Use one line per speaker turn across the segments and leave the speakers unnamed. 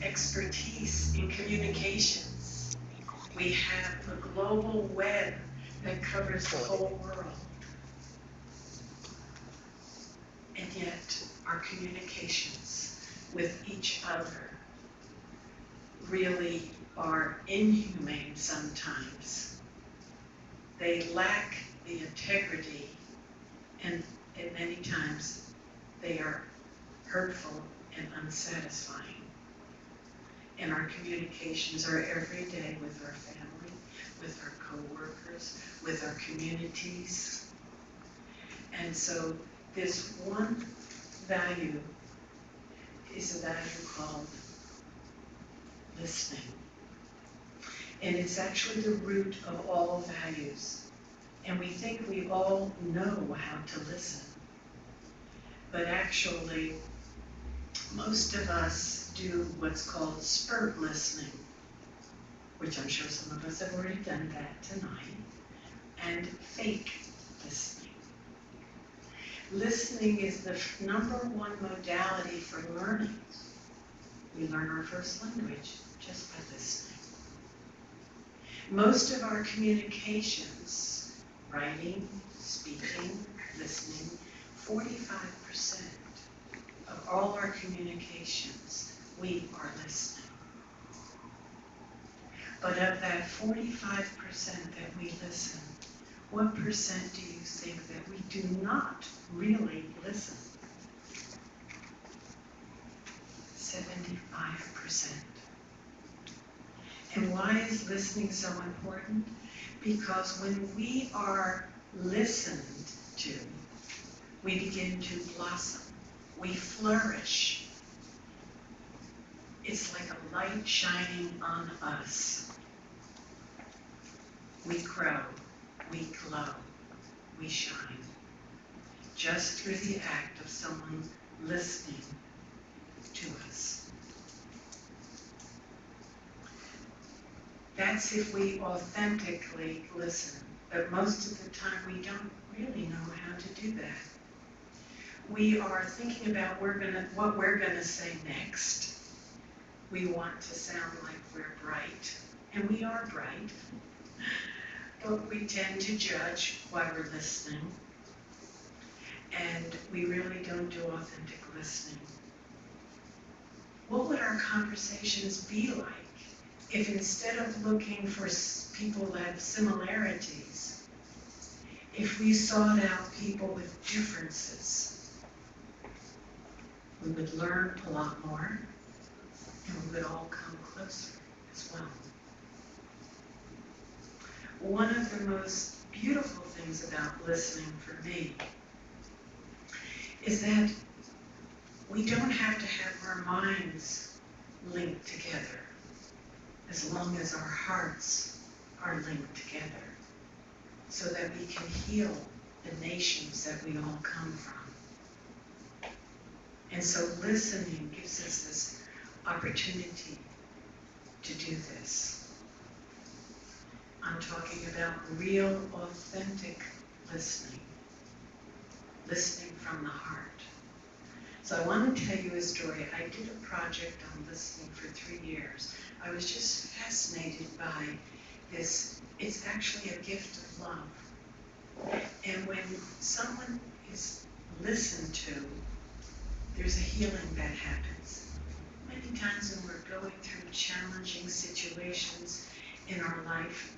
expertise in communications. We have a global web that covers the whole world. And yet, our communications with each other really are inhumane sometimes. They lack the integrity, and many times they are hurtful and unsatisfying. And our communications are every day with our family, with our co-workers, with our communities. And so this one value is a value called listening. And it's actually the root of all values. And we think we all know how to listen. But actually, most of us do what's called spurt listening, which I'm sure some of us have already done that tonight, and fake listening. Listening is the number one modality for learning. We learn our first language just by listening. Most of our communications, writing, speaking, listening, 45% of all our communications, we are listening. But of that 45% that we listen, what percent do you think that we do not really listen? 75%. And why is listening so important? Because when we are listened to, we begin to blossom. We flourish. It's like a light shining on us. We grow, we glow, we shine. Just through the act of someone listening to us. That's if we authentically listen. But most of the time we don't really know how to do that. We are thinking about what we're gonna say next. We want to sound like we're bright, and we are bright, but we tend to judge while we're listening, and we really don't do authentic listening. What would our conversations be like if instead of looking for people that have similarities, if we sought out people with differences? We would learn a lot more, and we would all come closer as well. One of the most beautiful things about listening for me is that we don't have to have our minds linked together as long as our hearts are linked together so that we can heal the nations that we all come from. And so listening gives us this opportunity to do this. I'm talking about real, authentic listening. Listening from the heart. So I want to tell you a story. I did a project on listening for 3 years. I was just fascinated by this. It's actually a gift of love. And when someone is listened to, there's a healing that happens. Many times when we're going through challenging situations in our life,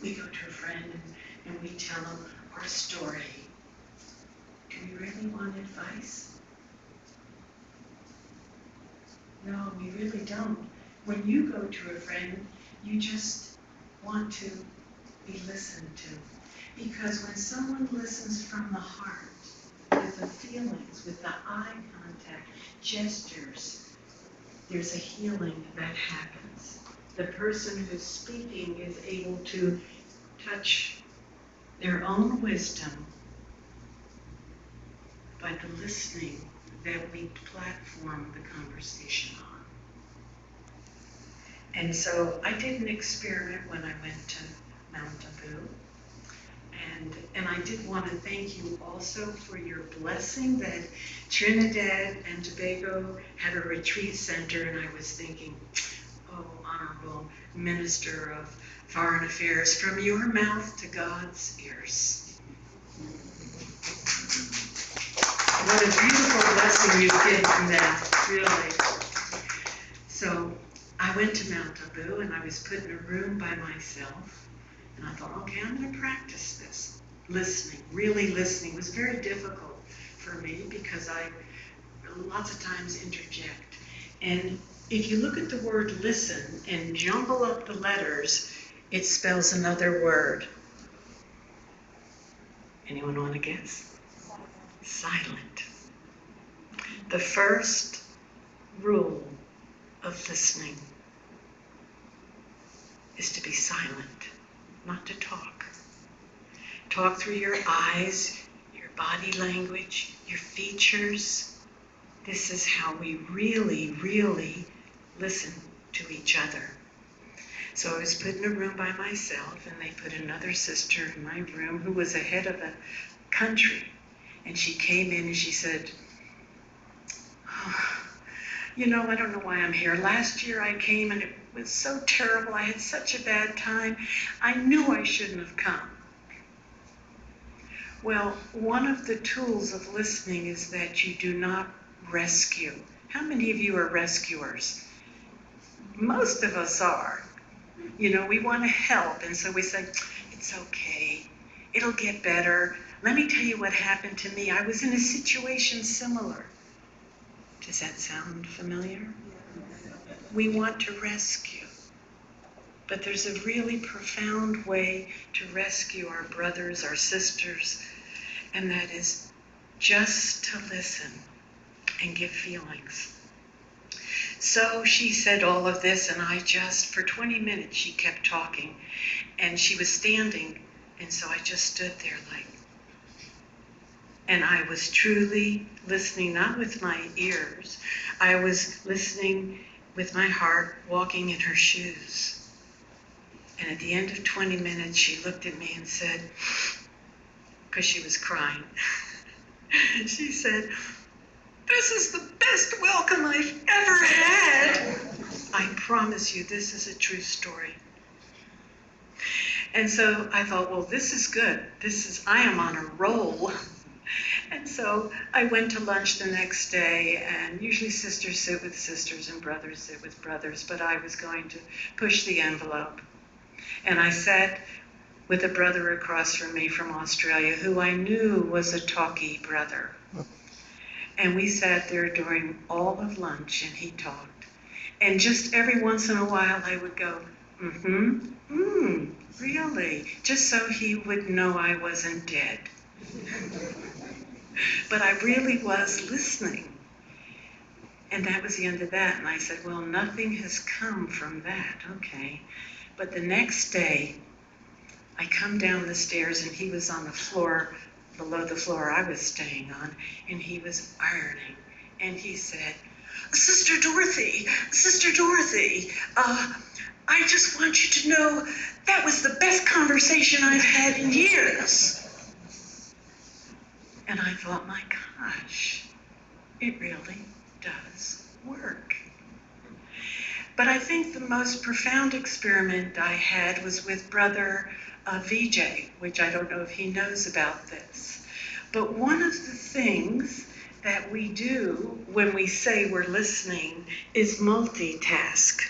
we go to a friend and we tell them our story. Do we really want advice? No, we really don't. When you go to a friend, you just want to be listened to. Because when someone listens from the heart, with the feelings, with the eye contact, gestures, there's a healing that happens. The person who's speaking is able to touch their own wisdom by the listening that we platform the conversation on. And so I did an experiment when I went to Mount Abu, And I did want to thank you also for your blessing that Trinidad and Tobago had a retreat center, and I was thinking, oh, Honorable Minister of Foreign Affairs, from your mouth to God's ears. What a beautiful blessing you've given them, really. So I went to Mount Abu, and I was put in a room by myself, and I thought, okay, I'm going to practice this. Listening, really listening, was very difficult for me because I lots of times interject. And if you look at the word listen and jumble up the letters, it spells another word. Anyone want to guess? Silent. The first rule of listening is to be silent, not to talk. Talk through your eyes, your body language, your features. This is how we really, really listen to each other. So I was put in a room by myself, and they put another sister in my room who was the head of the country. And she came in and she said, oh, you know, I don't know why I'm here. Last year I came and it was so terrible. I had such a bad time. I knew I shouldn't have come. Well, one of the tools of listening is that you do not rescue. How many of you are rescuers? Most of us are. You know, we want to help, and so we say, it's okay, it'll get better. Let me tell you what happened to me. I was in a situation similar. Does that sound familiar? We want to rescue. But there's a really profound way to rescue our brothers, our sisters, and that is just to listen and give feelings. So she said all of this, and I just, for 20 minutes, she kept talking, and she was standing, and so I just stood there like, and I was truly listening, not with my ears, I was listening with my heart, walking in her shoes. And at the end of 20 minutes, she looked at me and said, because she was crying, she said, this is the best welcome I've ever had. I promise you, this is a true story. And so I thought, well, this is good. I am on a roll. And so I went to lunch the next day, and usually sisters sit with sisters and brothers sit with brothers, but I was going to push the envelope. And I sat with a brother across from me from Australia who I knew was a talky brother. And we sat there during all of lunch, and he talked. And just every once in a while, I would go, really? Just so he would know I wasn't dead. But I really was listening. And that was the end of that. And I said, well, nothing has come from that. Okay. But the next day, I come down the stairs, and he was on the floor, below the floor I was staying on, and he was ironing. And he said, Sister Dorothy, I just want you to know that was the best conversation I've had in years. And I thought, my gosh, it really does work. But I think the most profound experiment I had was with Brother Vijay, which I don't know if he knows about this. But one of the things that we do when we say we're listening is multitask,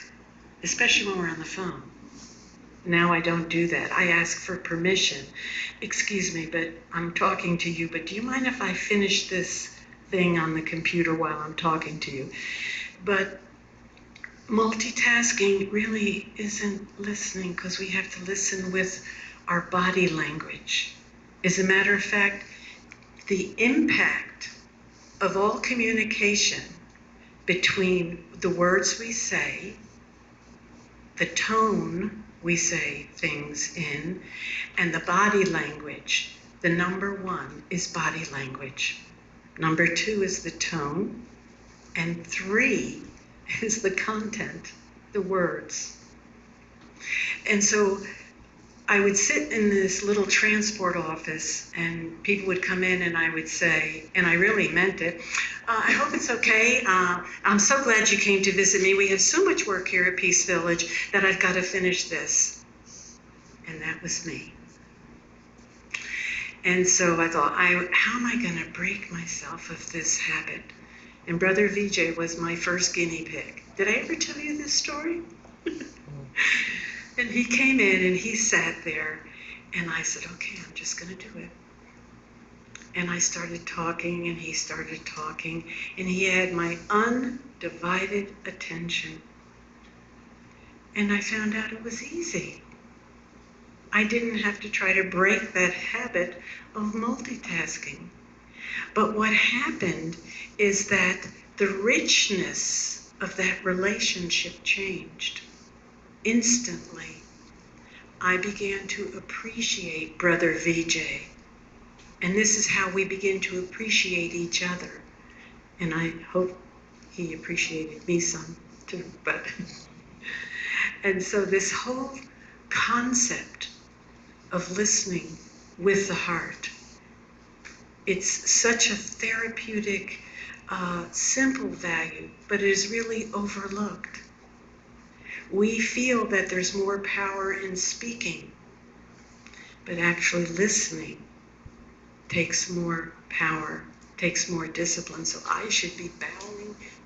especially when we're on the phone. Now I don't do that. I ask for permission. Excuse me, but I'm talking to you, but do you mind if I finish this thing on the computer while I'm talking to you? But multitasking really isn't listening, because we have to listen with our body language. As a matter of fact, the impact of all communication between the words we say, the tone we say things in, and the body language, the number one is body language. Number two is the tone, and three is the content, the words. And so I would sit in this little transport office, and people would come in, and I would say, and I really meant it, I hope it's okay. I'm so glad you came to visit me. We have so much work here at Peace Village that I've got to finish this. And that was me. And so I thought, how am I going to break myself of this habit? And Brother Vijay was my first guinea pig. Did I ever tell you this story? And he came in and he sat there, and I said, okay, I'm just going to do it. And I started talking, and he started talking, and he had my undivided attention. And I found out it was easy. I didn't have to try to break that habit of multitasking. But what happened is that the richness of that relationship changed. Instantly, I began to appreciate Brother Vijay. And this is how we begin to appreciate each other. And I hope he appreciated me some too. And so this whole concept of listening with the heart, it's such a therapeutic, simple value, but it is really overlooked. We feel that there's more power in speaking, but actually listening takes more power, takes more discipline. So I should be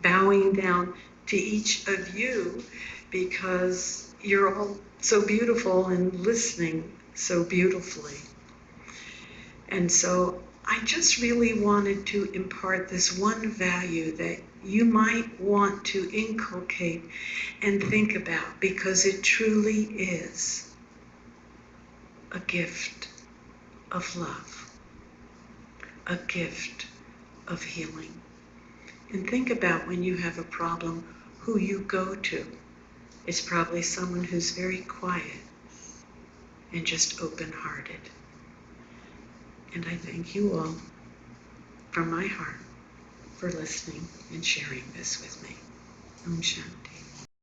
bowing down to each of you, because you're all so beautiful and listening so beautifully. And so I just really wanted to impart this one value that you might want to inculcate and think about, because it truly is a gift of love, a gift of healing. And think about, when you have a problem, who you go to. It's probably someone who's very quiet and just open-hearted. And I thank you all from my heart for listening and sharing this with me. Om Shanti.